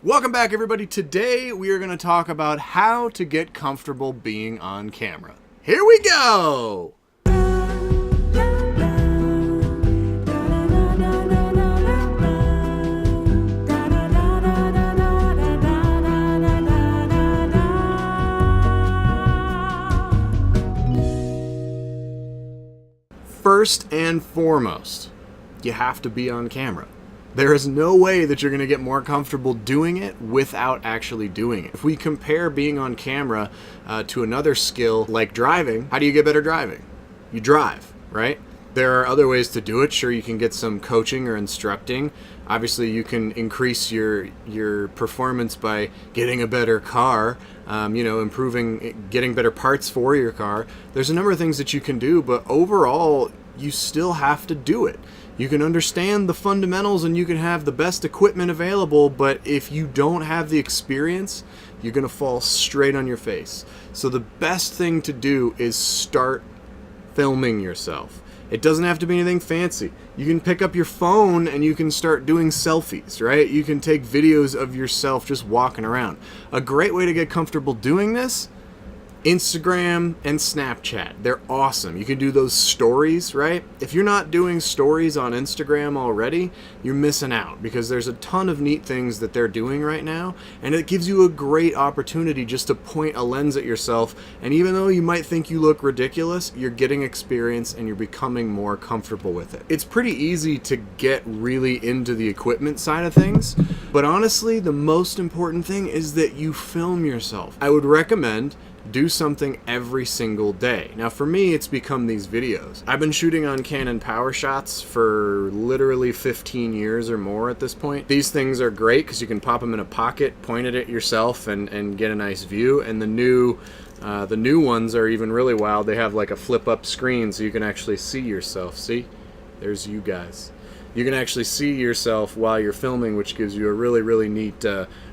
Welcome back, everybody. Today we are going to talk about how to get comfortable being on camera. Here we go! First and foremost, you have to be on camera. There is no way that you're going to get more comfortable doing it without actually doing it. If we compare being on camera to another skill like driving, how do you get better driving? You drive, right? There are other ways to do it. Sure, you can get some coaching or instructing. Obviously, you can increase your performance by getting a better car, improving, getting better parts for your car. There's a number of things that you can do, but overall, you still have to do it. You can understand the fundamentals and you can have the best equipment available, but if you don't have the experience, you're going to fall straight on your face. So the best thing to do is start filming yourself. It doesn't have to be anything fancy. You can pick up your phone and you can start doing selfies, right? You can take videos of yourself just walking around. A great way to get comfortable doing this, Instagram and Snapchat. They're awesome. You can do those stories, right? If you're not doing stories on Instagram already, you're missing out because there's a ton of neat things that they're doing right now, and it gives you a great opportunity just to point a lens at yourself, and even though you might think you look ridiculous, you're getting experience and you're becoming more comfortable with it. It's pretty easy to get really into the equipment side of things, but honestly, the most important thing is that you film yourself. I would recommend do something every single day. Now for me, it's become these videos. I've been shooting on Canon PowerShots for literally 15 years or more at this point. These things are great because you can pop them in a pocket, point it at yourself, and get a nice view. And the new ones are even really wild. They have like a flip up screen so you can actually see yourself. See? There's you guys. You can actually see yourself while you're filming, which gives you a really, really neat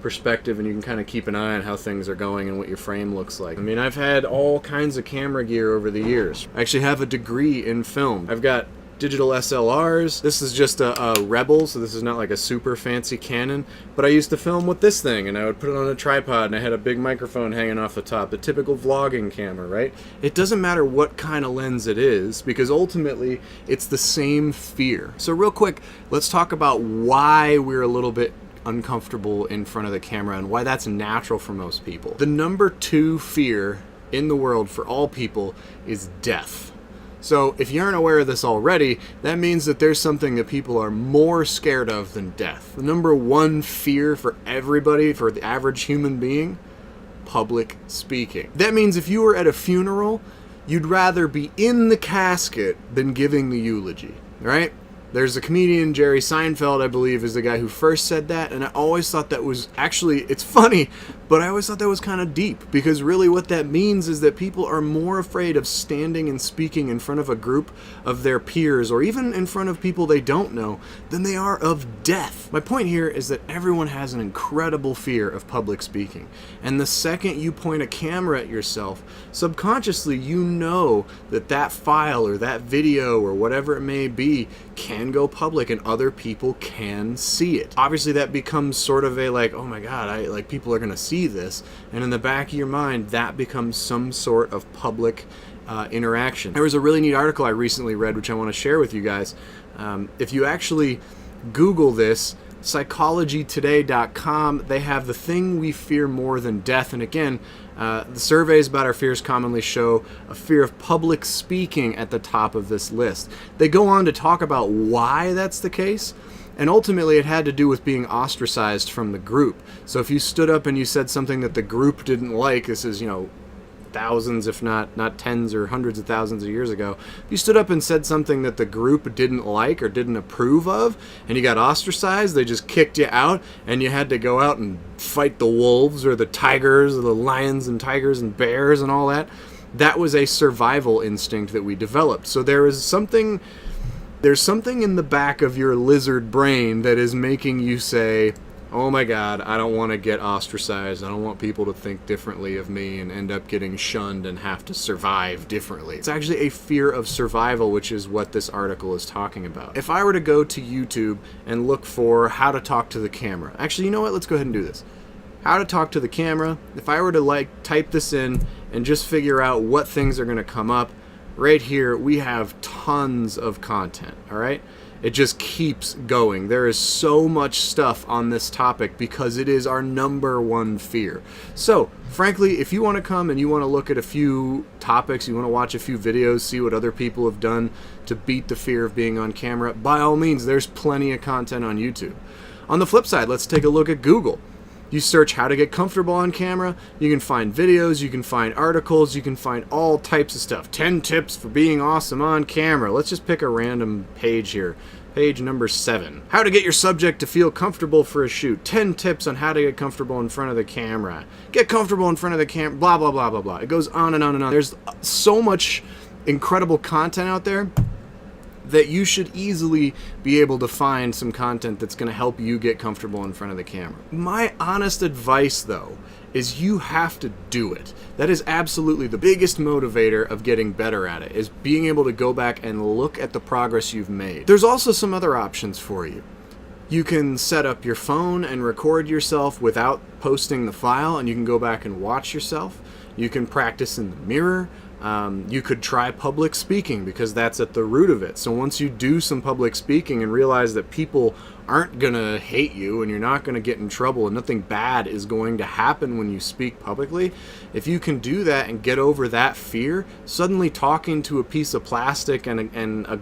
perspective, and you can kind of keep an eye on how things are going and what your frame looks like. I mean, I've had all kinds of camera gear over the years. I actually have a degree in film. I've got digital SLRs. This is just a Rebel, so this is not like a super fancy Canon, but I used to film with this thing, and I would put it on a tripod, and I had a big microphone hanging off the top, the typical vlogging camera, right? It doesn't matter what kind of lens it is, because ultimately, it's the same fear. So real quick, let's talk about why we're a little bit uncomfortable in front of the camera and why that's natural for most people. The number 2 fear in the world for all people is death. So if you aren't aware of this already, that means that there's something that people are more scared of than death. The number 1 fear for everybody, for the average human being, public speaking. That means if you were at a funeral, you'd rather be in the casket than giving the eulogy, right? There's a comedian, Jerry Seinfeld, I believe, is the guy who first said that, and I always thought that was, actually, it's funny, but I always thought that was kind of deep, because really what that means is that people are more afraid of standing and speaking in front of a group of their peers, or even in front of people they don't know, than they are of death. My point here is that everyone has an incredible fear of public speaking, and the second you point a camera at yourself, subconsciously you know that that file or that video or whatever it may be can go public and other people can see it. Obviously that becomes sort of a like, oh my god, people are gonna see this, and in the back of your mind that becomes some sort of public interaction. There was a really neat article I recently read which I want to share with you guys. If you actually Google this, psychologytoday.com, they have the thing we fear more than death, and again, the surveys about our fears commonly show a fear of public speaking at the top of this list. They go on to talk about why that's the case, and ultimately it had to do with being ostracized from the group. So if you stood up and you said something that the group didn't like, this is, thousands, if not tens or hundreds of thousands of years ago, if you stood up and said something that the group didn't like or didn't approve of, and you got ostracized, they just kicked you out, and you had to go out and fight the wolves or the tigers or the lions and tigers and bears and all that. That was a survival instinct that we developed. So there's something in the back of your lizard brain that is making you say, Oh my God, I don't want to get ostracized. I don't want people to think differently of me and end up getting shunned and have to survive differently. It's actually a fear of survival, which is what this article is talking about. If I were to go to YouTube and look for how to talk to the camera, actually, you know what? Let's go ahead and do this. How to talk to the camera. If I were to type this in and just figure out what things are going to come up, right here we have tons of content, all right? It just keeps going. There is so much stuff on this topic because it is our #1 fear. So, frankly, if you want to come and you want to look at a few topics, you want to watch a few videos, see what other people have done to beat the fear of being on camera, by all means, there's plenty of content on YouTube. On the flip side, let's take a look at Google. You search how to get comfortable on camera, you can find videos, you can find articles, you can find all types of stuff. 10 tips for being awesome on camera. Let's just pick a random page here. Page number 7. How to get your subject to feel comfortable for a shoot. 10 tips on how to get comfortable in front of the camera. Get comfortable in front of the camera, blah, blah, blah, blah, blah. It goes on and on and on. There's so much incredible content out there that you should easily be able to find some content that's going to help you get comfortable in front of the camera. My honest advice, though, is you have to do it. That is absolutely the biggest motivator of getting better at it, is being able to go back and look at the progress you've made. There's also some other options for you. You can set up your phone and record yourself without posting the file, and you can go back and watch yourself. You can practice in the mirror. You could try public speaking, because that's at the root of it. So once you do some public speaking and realize that people aren't gonna hate you and you're not gonna get in trouble and nothing bad is going to happen when you speak publicly, if you can do that and get over that fear, suddenly talking to a piece of plastic and a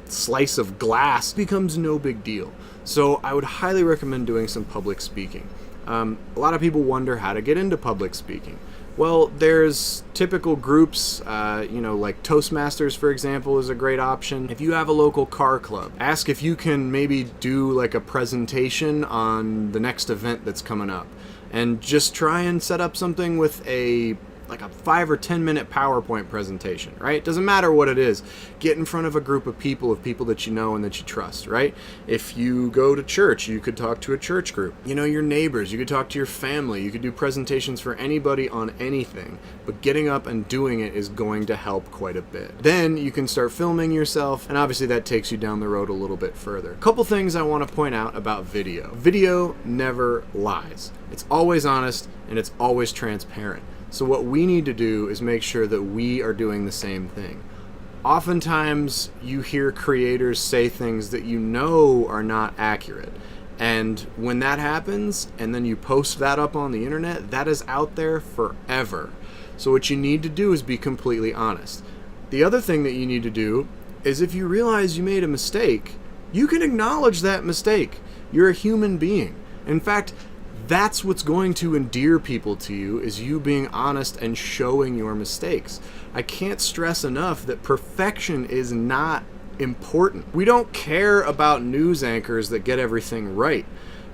slice of glass becomes no big deal. So I would highly recommend doing some public speaking. A lot of people wonder how to get into public speaking. Well, there's typical groups, like Toastmasters, for example, is a great option. If you have a local car club, ask if you can maybe do like a presentation on the next event that's coming up. And just try and set up something with a 5 or 10 minute PowerPoint presentation, right? Doesn't matter what it is. Get in front of a group of people that you know and that you trust, right? If you go to church, you could talk to a church group. You know, your neighbors, you could talk to your family, you could do presentations for anybody on anything, but getting up and doing it is going to help quite a bit. Then you can start filming yourself, and obviously that takes you down the road a little bit further. A couple things I want to point out about video. Video never lies. It's always honest and it's always transparent. So what we need to do is make sure that we are doing the same thing. Oftentimes you hear creators say things that you know are not accurate. And when that happens, and then you post that up on the internet, that is out there forever. So what you need to do is be completely honest. The other thing that you need to do is, if you realize you made a mistake, you can acknowledge that mistake. You're a human being. In fact, that's what's going to endear people to you, is you being honest and showing your mistakes. I can't stress enough that perfection is not important. We don't care about news anchors that get everything right,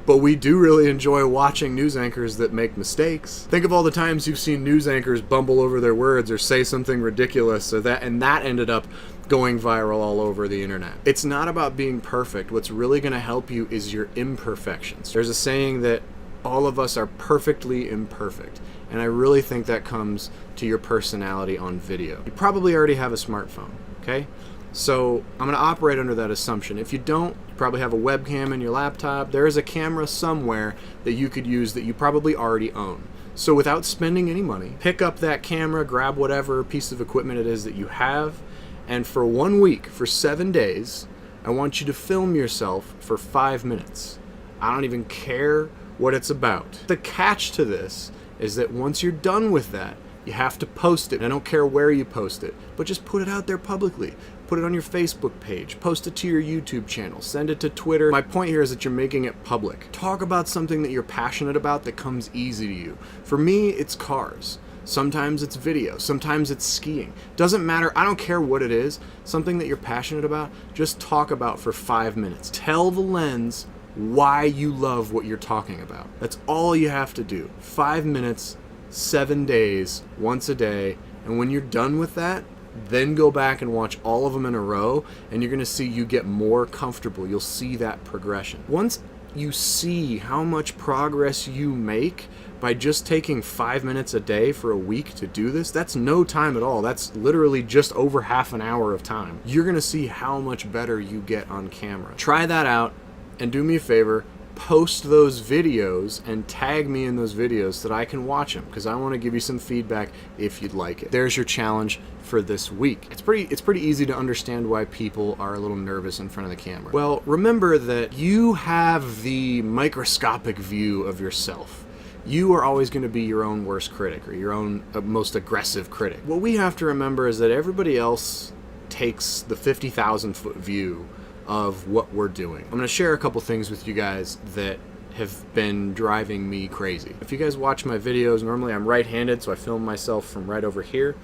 but we do really enjoy watching news anchors that make mistakes. Think of all the times you've seen news anchors bumble over their words or say something ridiculous, and that ended up going viral all over the internet. It's not about being perfect. What's really going to help you is your imperfections. There's a saying that all of us are perfectly imperfect, and I really think that comes to your personality on video. You probably already have a smartphone, okay? So I'm going to operate under that assumption. If you don't, you probably have a webcam in your laptop. There is a camera somewhere that you could use that you probably already own. So without spending any money, pick up that camera, grab whatever piece of equipment it is that you have, and for 1 week, for 7 days, I want you to film yourself for 5 minutes. I don't even care what it's about. The catch to this is that once you're done with that, you have to post it. I don't care where you post it, but just put it out there publicly. Put it on your Facebook page, post it to your YouTube channel, send it to Twitter. My point here is that you're making it public. Talk about something that you're passionate about that comes easy to you. For me, it's cars. Sometimes it's video, sometimes it's skiing. Doesn't matter, I don't care what it is. Something that you're passionate about, just talk about for 5 minutes. Tell the lens why you love what you're talking about. That's all you have to do. 5 minutes, 7 days, once a day, and when you're done with that, then go back and watch all of them in a row, and you're going to see you get more comfortable. You'll see that progression. Once you see how much progress you make by just taking 5 minutes a day for a week to do this, that's no time at all. That's literally just over half an hour of time. You're gonna see how much better you get on camera. Try that out, and do me a favor, post those videos and tag me in those videos so that I can watch them, because I want to give you some feedback if you'd like it. There's your challenge for this week. It's pretty easy to understand why people are a little nervous in front of the camera. Well, remember that you have the microscopic view of yourself. You are always going to be your own worst critic, or your own most aggressive critic. What we have to remember is that everybody else takes the 50,000 foot view of what we're doing. I'm going to share a couple things with you guys that have been driving me crazy. If you guys watch my videos, normally I'm right-handed, so I film myself from right over here.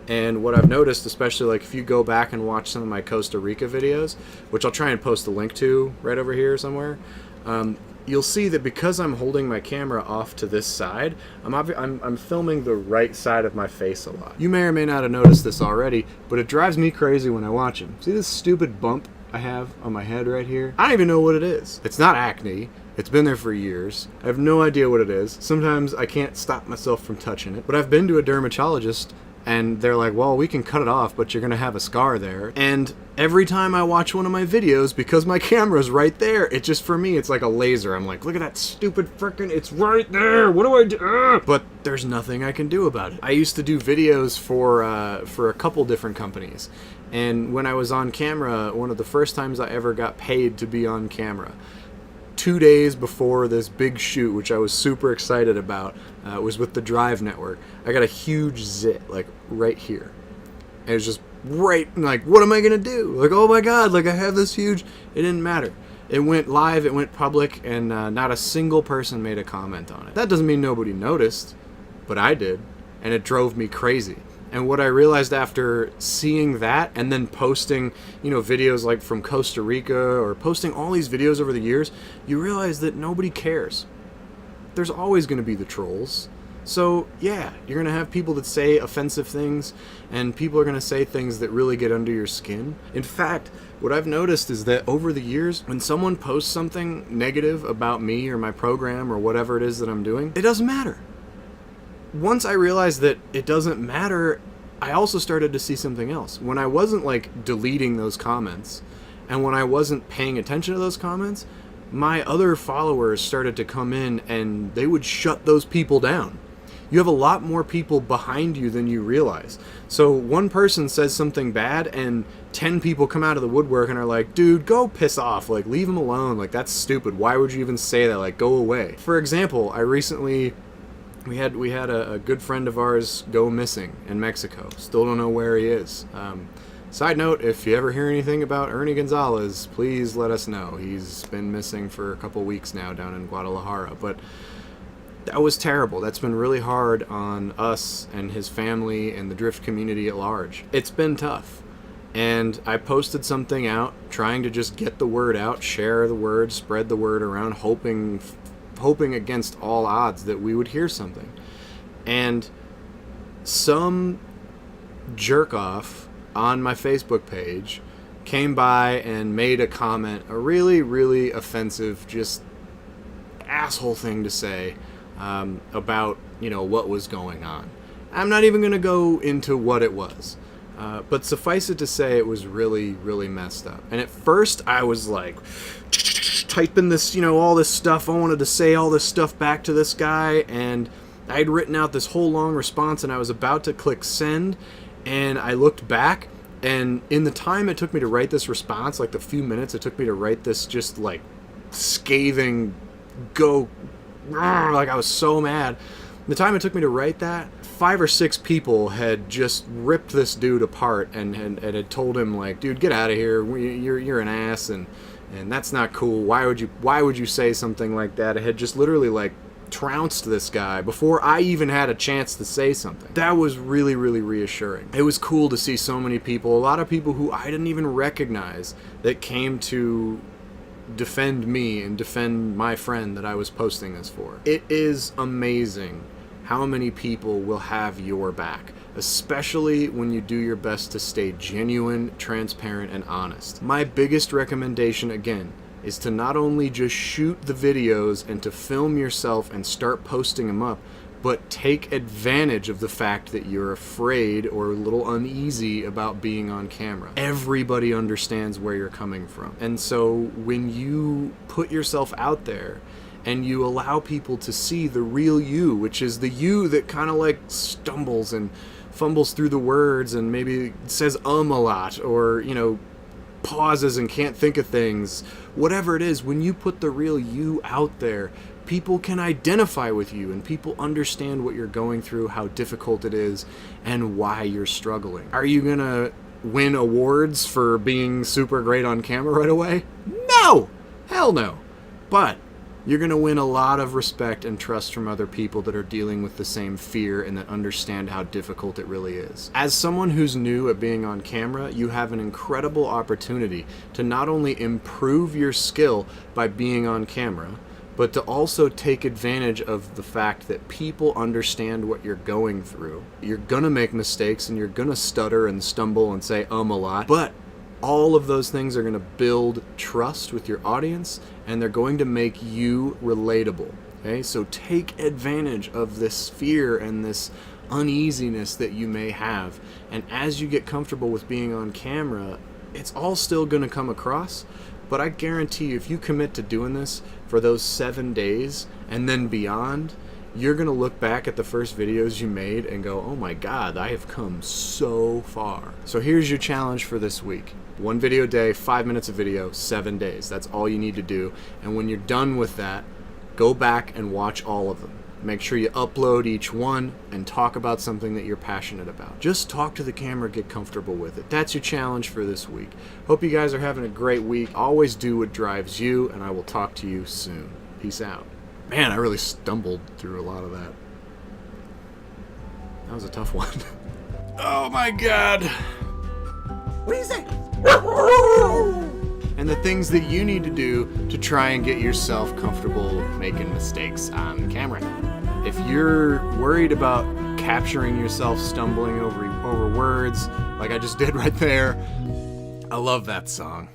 And what I've noticed, especially like if you go back and watch some of my Costa Rica videos, which I'll try and post a link to right over here somewhere, you'll see that because I'm holding my camera off to this side, I'm filming the right side of my face a lot. You may or may not have noticed this already, but it drives me crazy when I watch them. See this stupid bump I have on my head right here? I don't even know what it is. It's not acne. It's been there for years. I have no idea what it is. Sometimes I can't stop myself from touching it. But I've been to a dermatologist and they're like, well, we can cut it off, but you're gonna have a scar there. And every time I watch one of my videos, because my camera's right there, it just, for me, it's like a laser. I'm like, look at that stupid frickin', it's right there, what do I do? Ugh! But there's nothing I can do about it. I used to do videos for a couple different companies. And when I was on camera, one of the first times I ever got paid to be on camera, 2 days before this big shoot, which I was super excited about, was with the Drive Network. I got a huge zit, like, right here. And it was just right, like, what am I gonna do? Like, oh my god, like, I have this huge... It didn't matter. It went live, it went public, and not a single person made a comment on it. That doesn't mean nobody noticed, but I did, and it drove me crazy. And what I realized after seeing that and then posting, you know, videos like from Costa Rica or posting all these videos over the years, you realize that nobody cares. There's always going to be the trolls. So, yeah, you're going to have people that say offensive things, and people are going to say things that really get under your skin. In fact, what I've noticed is that over the years, when someone posts something negative about me or my program or whatever it is that I'm doing, it doesn't matter. Once I realized that it doesn't matter, I also started to see something else. When I wasn't like deleting those comments, and when I wasn't paying attention to those comments, my other followers started to come in and they would shut those people down. You have a lot more people behind you than you realize. So one person says something bad and 10 people come out of the woodwork and are like, dude, go piss off, like leave him alone, like that's stupid, why would you even say that, like go away. For example, I recently... We had a good friend of ours go missing in Mexico. Still don't know where he is. Side note, if you ever hear anything about Ernie Gonzalez, please let us know. He's been missing for a couple weeks now down in Guadalajara. But that was terrible. That's been really hard on us and his family and the drift community at large. It's been tough. And I posted something out, trying to just get the word out, share the word, spread the word around, hoping against all odds that we would hear something. And some jerk-off on my Facebook page came by and made a comment, a really, really offensive, just asshole thing to say about, you know, what was going on. I'm not even going to go into what it was. But suffice it to say, it was really, really messed up. And at first, I was like... typing this, you know, all this stuff. I wanted to say all this stuff back to this guy, and I had written out this whole long response, and I was about to click send, and I looked back, and in the time it took me to write this response, like the few minutes it took me to write this just like scathing like I was so mad. The time it took me to write that, 5 or 6 people had just ripped this dude apart and had told him like, dude, get out of here, you're an ass, and that's not cool. Why would you say something like that? It had just literally like trounced this guy before I even had a chance to say something. That was really, really reassuring. It was cool to see so many people, a lot of people who I didn't even recognize, that came to defend me and defend my friend that I was posting this for. It is amazing how many people will have your back, especially when you do your best to stay genuine, transparent, and honest. My biggest recommendation, again, is to not only just shoot the videos and to film yourself and start posting them up, but take advantage of the fact that you're afraid or a little uneasy about being on camera. Everybody understands where you're coming from. And so when you put yourself out there and you allow people to see the real you, which is the you that kind of like stumbles and fumbles through the words and maybe says a lot, or, you know, pauses and can't think of things, whatever it is, when you put the real you out there, people can identify with you and people understand what you're going through, how difficult it is, and why you're struggling. Are you gonna win awards for being super great on camera right away? No! Hell no! But you're gonna win a lot of respect and trust from other people that are dealing with the same fear and that understand how difficult it really is. As someone who's new at being on camera, you have an incredible opportunity to not only improve your skill by being on camera, but to also take advantage of the fact that people understand what you're going through. You're gonna make mistakes and you're gonna stutter and stumble and say a lot, but all of those things are gonna build trust with your audience and they're going to make you relatable. Okay, so take advantage of this fear and this uneasiness that you may have. And as you get comfortable with being on camera, it's all still gonna come across. But I guarantee you, if you commit to doing this for those 7 days and then beyond, you're going to look back at the first videos you made and go, oh my God, I have come so far. So here's your challenge for this week. 1 video a day, 5 minutes of video, 7 days. That's all you need to do. And when you're done with that, go back and watch all of them. Make sure you upload each one and talk about something that you're passionate about. Just talk to the camera, get comfortable with it. That's your challenge for this week. Hope you guys are having a great week. Always do what drives you, and I will talk to you soon. Peace out. Man, I really stumbled through a lot of that. That was a tough one. Oh my God. What do you say? And the things that you need to do to try and get yourself comfortable making mistakes on camera. If you're worried about capturing yourself stumbling over words, like I just did right there, I love that song.